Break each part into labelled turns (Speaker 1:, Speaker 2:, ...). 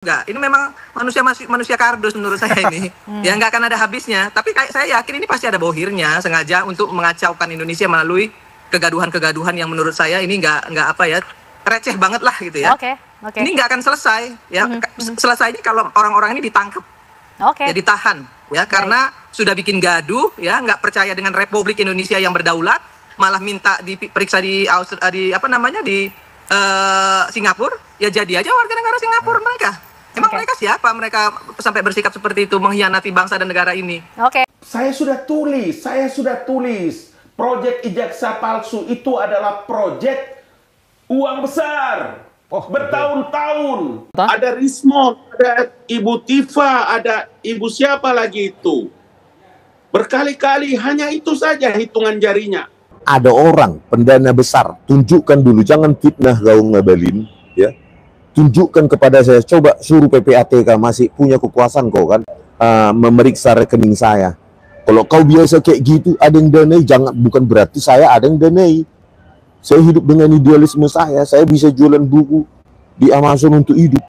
Speaker 1: Enggak, ini memang manusia kardus menurut saya ini. Ya nggak akan ada habisnya. Tapi saya yakin ini pasti ada bohirnya, sengaja untuk mengacaukan Indonesia melalui kegaduhan-kegaduhan yang menurut saya ini nggak apa ya, receh banget lah gitu ya.
Speaker 2: Oke.
Speaker 1: Ini nggak akan selesai ya. Selesainya kalau orang-orang ini ditangkap, ya ditahan ya, karena sudah bikin gaduh ya, nggak percaya dengan Republik Indonesia yang berdaulat, malah minta diperiksa di Singapura. Ya jadi aja warga negara Singapura mereka. Emang mereka siapa? Mereka sampai bersikap seperti itu, mengkhianati bangsa dan negara ini.
Speaker 3: Saya sudah tulis. Proyek ijazah palsu itu adalah proyek uang besar. Bertahun-tahun. Ada Rismon, ada Ibu Tifa, ada Ibu siapa lagi itu. Berkali-kali hanya itu saja hitungan jarinya.
Speaker 4: Ada orang pendana besar, tunjukkan dulu, jangan fitnah gaung ngabalin, ya. Tunjukkan kepada saya, coba suruh PPATK, masih punya kekuasaan kau kan, memeriksa rekening saya. Kalau kau biasa kayak gitu, ada yang danai, bukan berarti saya ada yang danai. Saya hidup dengan idealisme saya bisa jualan buku di Amazon untuk hidup,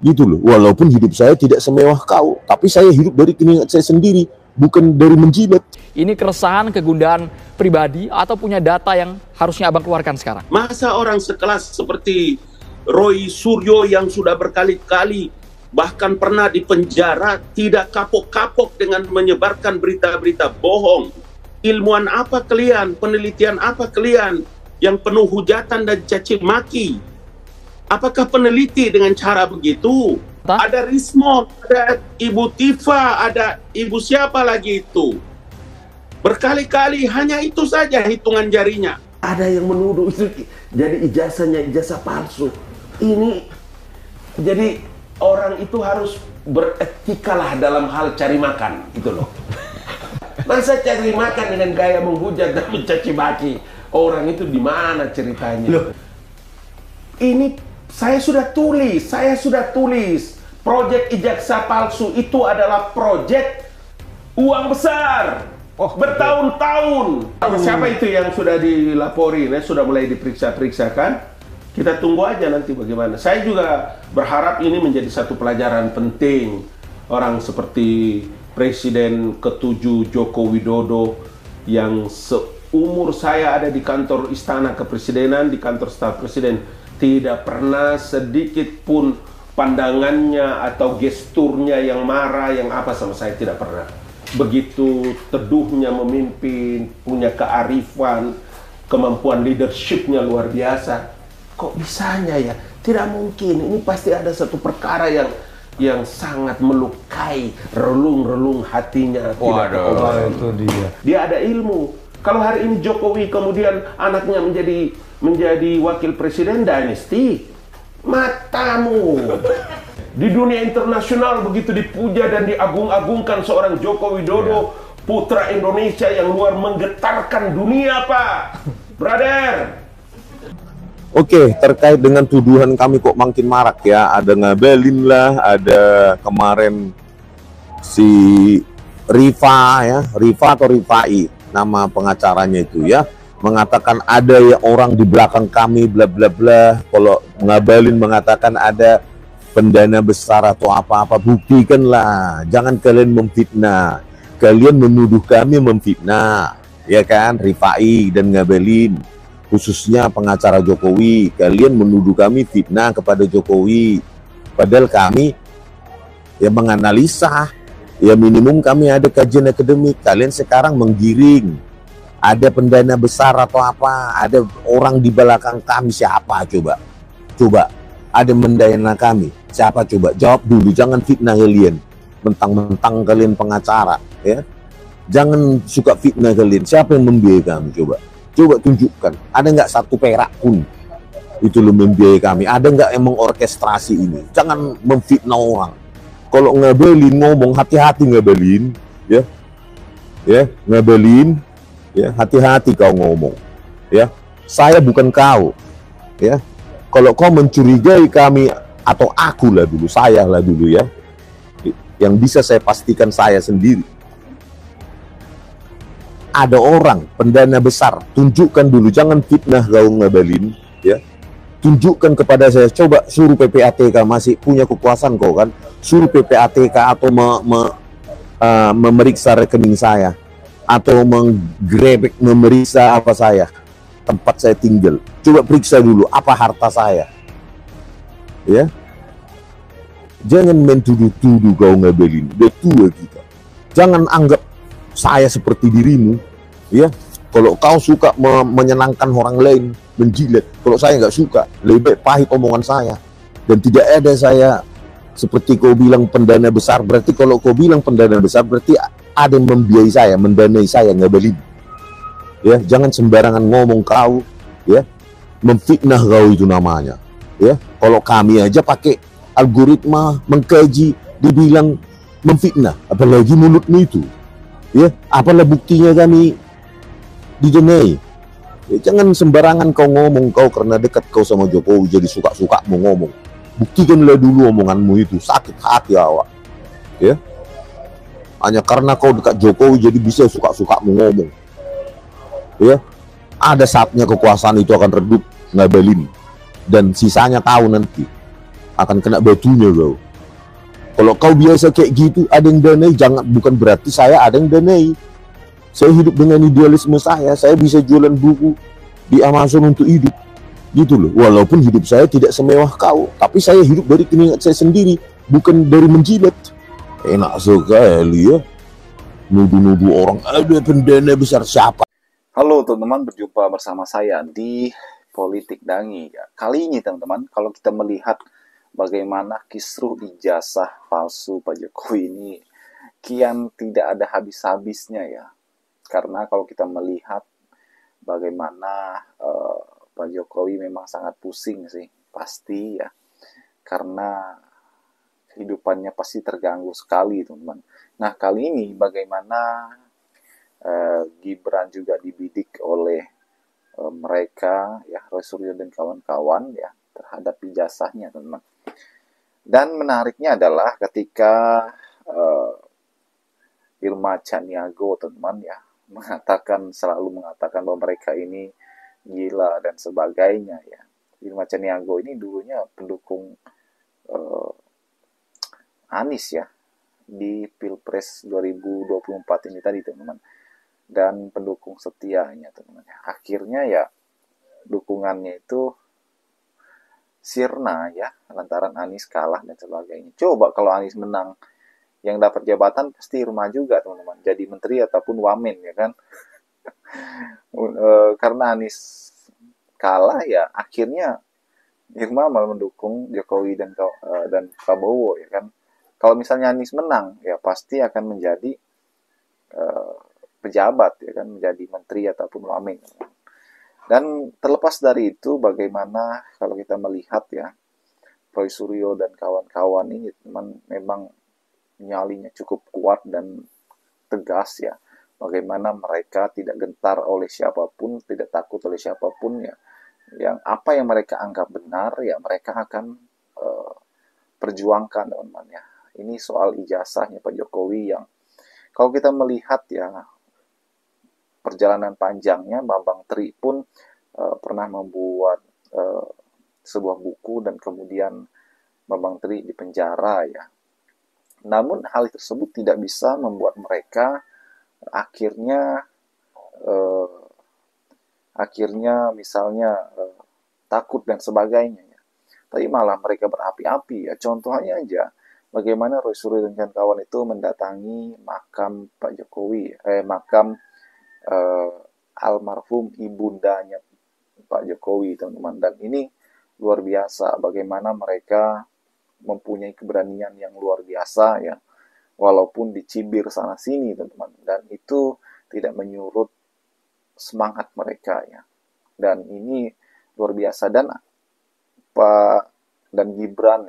Speaker 4: gitu loh. Walaupun hidup saya tidak semewah kau, tapi saya hidup dari keringat saya sendiri, bukan dari menjilat.
Speaker 5: Ini keresahan, kegundahan pribadi atau punya data yang harusnya abang keluarkan sekarang?
Speaker 3: Masa orang sekelas seperti Roy Suryo yang sudah berkali-kali bahkan pernah dipenjara tidak kapok-kapok dengan menyebarkan berita-berita bohong. Ilmuwan apa kalian? Penelitian apa kalian yang penuh hujatan dan caci maki? Apakah peneliti dengan cara begitu? Ada Rismon, ada Ibu Tifa, ada Ibu siapa lagi itu. Berkali-kali hanya itu saja hitungan jarinya. Ada yang menuduh itu jadi ijazahnya ijazah palsu. Ini jadi orang itu harus beretikalah dalam hal cari makan, gitu loh. Masa cari makan dengan gaya menghujat dan mencaci maki orang itu di mana ceritanya? Loh, ini saya sudah tulis. Proyek ijazah palsu itu adalah proyek uang besar. Bertahun-tahun. Siapa itu yang sudah dilaporin, sudah mulai diperiksa kan? Kita tunggu aja nanti bagaimana. Saya juga berharap ini menjadi satu pelajaran penting. Orang seperti Presiden ke-7 Joko Widodo yang seumur saya ada di kantor Istana Kepresidenan, di kantor staf Presiden, tidak pernah sedikit pun pandangannya atau gesturnya yang marah, yang apa sama saya, tidak pernah. Begitu teduhnya memimpin, punya kearifan, kemampuan leadershipnya luar biasa. Kok bisanya ya? Tidak mungkin. Ini pasti ada satu perkara yang sangat melukai relung-relung hatinya.
Speaker 6: Itu dia.
Speaker 3: Dia ada ilmu. Kalau hari ini Jokowi kemudian anaknya menjadi wakil presiden, dinasti, matamu. Di dunia internasional begitu dipuja dan diagung-agungkan seorang Joko Widodo, putra Indonesia yang luar menggetarkan dunia, Pak. Brother.
Speaker 4: Oke, terkait dengan tuduhan kami kok makin marak ya, ada ngabalin lah, ada kemarin si Rifa atau Rifai, nama pengacaranya itu ya, mengatakan ada ya orang di belakang kami bla bla bla. Kalau ngabalin mengatakan ada pendana besar atau apa-apa, buktikanlah, jangan kalian memfitnah, kalian menuduh kami memfitnah, ya kan, Rifai dan ngabalin. Khususnya pengacara Jokowi, kalian menuduh kami fitnah kepada Jokowi, padahal kami ya menganalisa, ya minimum kami ada kajian akademik. Kalian sekarang menggiring ada pendana besar atau apa, ada orang di belakang kami, siapa coba ada mendana kami, siapa coba, jawab dulu, jangan fitnah kalian, mentang-mentang kalian pengacara ya, jangan suka fitnah kalian. Siapa yang membiayai kami, coba tunjukkan, ada nggak satu perak pun itu lo membiayai kami? Ada nggak yang mengorkestrasi ini? Jangan memfitnah orang. Kalau ngabalin ngomong, hati-hati ngabalin, ya ngabalin, ya hati-hati kau ngomong, ya. Saya bukan kau, ya. Kalau kau mencurigai kami atau aku lah dulu, saya lah dulu ya, yang bisa saya pastikan saya sendiri. Ada orang pendana besar, tunjukkan dulu, jangan fitnah gaung ngabalin, ya. tunjukkan kepada saya, coba suruh PPATK, masih punya kekuasaan kau kan, suruh PPATK atau memeriksa rekening saya, atau menggrebek, memeriksa apa saya, tempat saya tinggal, coba periksa dulu apa harta saya, ya. Jangan main tuduh-tuduh kau Ngabalin, udah tua kita. Jangan anggap saya seperti dirimu, ya. Kalau kau suka menyenangkan orang lain, menjilat. Kalau saya nggak suka, lebih baik pahit omongan saya. Dan tidak ada saya seperti kau bilang pendana besar. Berarti kalau kau bilang pendana besar, berarti ada yang membiayai saya, mendanai saya, Ngabalin. Ya, jangan sembarangan ngomong kau, ya. Memfitnah kau itu namanya. Ya, kalau kami aja pakai algoritma mengkaji, dibilang memfitnah, apalagi mulutmu itu. Ya, apalah buktinya kami didanai. Ya, jangan sembarangan kau ngomong kau karena dekat kau sama Jokowi jadi suka-suka mau ngomong. Buktikanlah dulu omonganmu itu, sakit hati awak. Ya. Hanya karena kau dekat Jokowi jadi bisa suka-suka mau ngomong. Ya. Ada saatnya kekuasaan itu akan redup, Ngabalin. Dan sisanya tahu nanti akan kena batunya kau. Kalau kau biasa kayak gitu, ada yang danai, jangan, bukan berarti saya ada yang danai. Saya hidup dengan idealisme saya bisa jualan buku di Amazon untuk hidup, gitu loh. Walaupun hidup saya tidak semewah kau, tapi saya hidup dari keringat saya sendiri, bukan dari menjilat. Enak sekali ya, nuduh-nuduh orang ada pendana besar siapa.
Speaker 2: Halo teman-teman, berjumpa bersama saya di Politik Dangi. Kali ini teman-teman, kalau kita melihat bagaimana kisruh ijazah palsu Pak Jokowi ini kian tidak ada habis-habisnya ya. Karena kalau kita melihat bagaimana Pak Jokowi memang sangat pusing sih, pasti ya. Karena kehidupannya pasti terganggu sekali teman-teman. Nah kali ini bagaimana Gibran juga dibidik oleh mereka ya, Roy Suryo dan kawan-kawan ya, terhadap ijazahnya teman-teman. Dan menariknya adalah ketika Irma Chaniago teman-teman ya selalu mengatakan bahwa mereka ini gila dan sebagainya ya. Irma Chaniago ini dulunya pendukung Anies ya di Pilpres 2024 ini tadi teman-teman, dan pendukung setianya teman-teman. Akhirnya ya dukungannya itu sirna ya lantaran Anies kalah dan sebagainya. Coba kalau Anies menang, yang dapat jabatan pasti Irma juga teman-teman, jadi menteri ataupun wamen ya kan. Karena Anies kalah ya akhirnya Irma malah mendukung Jokowi dan Prabowo ya kan. Kalau misalnya Anies menang ya pasti akan menjadi pejabat ya kan, menjadi menteri ataupun wamen. Dan terlepas dari itu, bagaimana kalau kita melihat ya Roy Suryo dan kawan-kawan ini teman, memang nyalinya cukup kuat dan tegas ya. Bagaimana mereka tidak gentar oleh siapapun, tidak takut oleh siapapun ya. Yang apa yang mereka anggap benar ya mereka akan perjuangkan teman-teman ya. Ini soal ijazahnya Pak Jokowi yang kalau kita melihat ya perjalanan panjangnya, Bambang Tri pun pernah membuat sebuah buku dan kemudian Bambang Tri dipenjara ya. Namun hal tersebut tidak bisa membuat mereka akhirnya misalnya takut dan sebagainya ya. Tapi malah mereka berapi-api ya. Contohnya aja bagaimana Roy Suryo dan kawan itu mendatangi makam Pak Jokowi, makam almarhum ibundanya Pak Jokowi teman-teman. Dan ini luar biasa bagaimana mereka mempunyai keberanian yang luar biasa ya, walaupun dicibir sana sini teman-teman, dan itu tidak menyurut semangat mereka ya. Dan ini luar biasa. Dan Gibran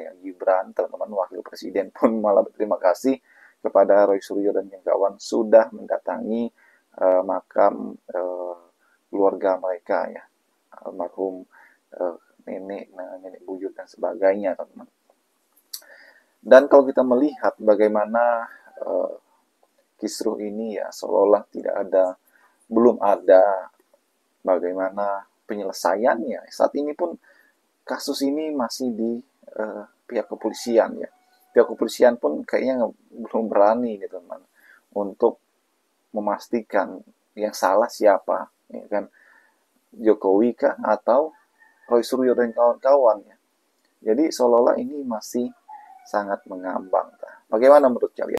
Speaker 2: teman-teman, wakil presiden pun malah berterima kasih kepada Roy Suryo dan kawan sudah mendatangi makam keluarga mereka ya, almarhum nenek buyut dan sebagainya teman-teman. Dan kalau kita melihat bagaimana kisruh ini ya seolah belum ada bagaimana penyelesaiannya. Saat ini pun kasus ini masih di pihak kepolisian ya. Pihak kepolisian pun kayaknya belum berani nih teman untuk memastikan yang salah siapa, ya kan, Jokowi kah atau Roy Suryo dan kawan-kawan ya. Jadi seolah-olah ini masih sangat mengambang. Bagaimana menurut kalian?